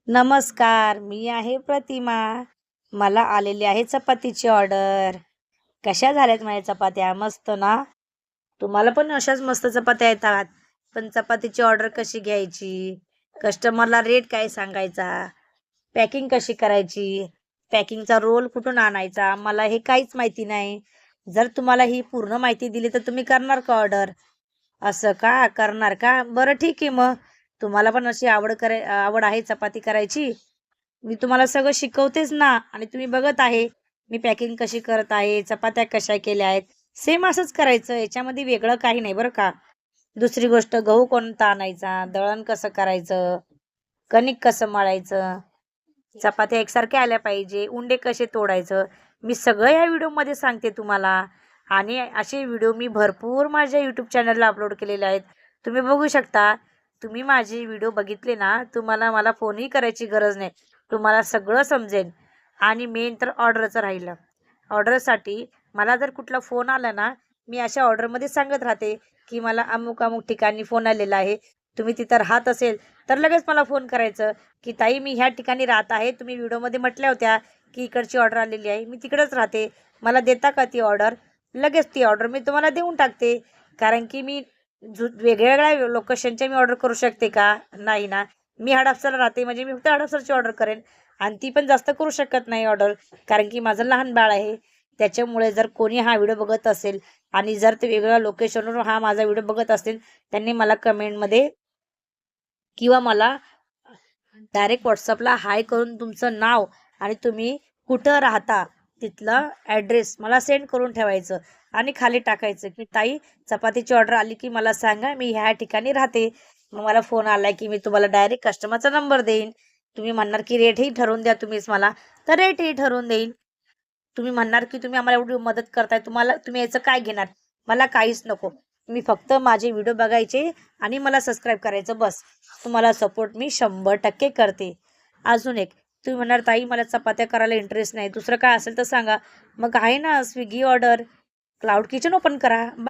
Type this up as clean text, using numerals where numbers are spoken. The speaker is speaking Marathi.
नमस्कार, मी आहे प्रतिमा. मला आलेली आहे चपातीची ऑर्डर. कशा झाल्यात माझ्या चपात्या? मस्त ना? तुम्हाला पण अशाच मस्त चपात्या येतात. पण चपातीची ऑर्डर कशी घ्यायची? कस्टमरला रेट काय सांगायचा? पॅकिंग कशी करायची? पॅकिंगचा रोल कुठून आणायचा? मला हे काहीच माहिती नाही. जर तुम्हाला ही पूर्ण माहिती दिली तर तुम्ही करणार का ऑर्डर? असं का? करणार का? बरं ठीक आहे मग. तुम्हाला पण अशी आवड आहे चपाती करायची? मी तुम्हाला सगळं शिकवतेच ना आणि तुम्ही बघत आहे मी पॅकिंग कशी करत आहे, चपात्या कशा केल्या आहेत. सेम असंच करायचं, याच्यामध्ये वेगळं काही नाही बरं का. दुसरी गोष्ट, गहू कोणता आणायचा, दळण कसं करायचं, कणिक कसं मळायचं, चपात्या एकसारख्या आल्या पाहिजे, उंडे कसे तोडायचं, मी सगळं या व्हिडिओमध्ये सांगते तुम्हाला. आणि असे व्हिडिओ मी भरपूर माझ्या यूट्यूब चॅनलला अपलोड केलेले आहेत. तुम्ही बघू शकता. तुम्ही माझे व्हिडिओ बघितले ना, तुम्हाला मला फोनही करायची गरज नाही. तुम्हाला सगळं समजेल. आणि मेन तर ऑर्डरचं राहिलं. ऑर्डरसाठी मला जर कुठला फोन आला ना, मी अशा ऑर्डरमध्ये सांगत राहते, की मला अमुक-अमुक ठिकाणी फोन आलेला आहे. तुम्ही तिथं राहत असेल, तर लगेच मला फोन करायचं, की ताई मी ह्या ठिकाणी राहत आहे. तुम्ही व्हिडिओमध्ये म्हटल्या होत्या, की इकडची ऑर्डर आलेली आहे. मी तिकडेच राहते. मला देता का ती ऑर्डर? लगेच ती ऑर्डर मी तुम्हाला देऊन टाकते. कारण की मी वेगवेगळ्या लोकेशनच्या मी ऑर्डर करू शकते का? नाही ना. मी हडपसरला राहते म्हणजे मी फक्त हडपसरची ऑर्डर करेन आणि ती पण जास्त करू शकत नाही ऑर्डर. कारण की माझं लहान बाळ आहे. त्याच्यामुळे जर कोणी हा व्हिडिओ बघत असेल आणि जर ते वेगवेगळ्या लोकेशनवरून हा माझा व्हिडिओ बघत असतील, त्यांनी मला कमेंटमध्ये किंवा मला डायरेक्ट व्हॉट्सअपला हाय करून तुमचं नाव आणि तुम्ही कुठं राहता तिथलं ॲड्रेस मला सेंड करून ठेवायचं आणि खाली टाकायचं, की ताई चपातीची ऑर्डर आली की मला सांगा, मी ह्या ठिकाणी राहते. मग मला फोन आला की मी तुम्हाला डायरेक्ट कस्टमरचा नंबर देईन. तुम्ही म्हणणार की रेटही ठरवून द्या तुम्हीच मला, तर रेटही ठरवून देईन. तुम्ही म्हणणार की तुम्ही आम्हाला एवढी मदत करताय, तुम्ही याचं काय घेणार? मला काहीच नको. मी फक्त माझे व्हिडिओ बघायचे आणि मला सबस्क्राईब करायचं बस. तुम्हाला सपोर्ट मी 100% करते. अजून एक, तुम्ही म्हणणार ताई मला चपात्या करायला इंटरेस्ट नाही, दुसरं काय असेल तर सांगा. मग आहे ना Swiggy order, cloud kitchen open करा.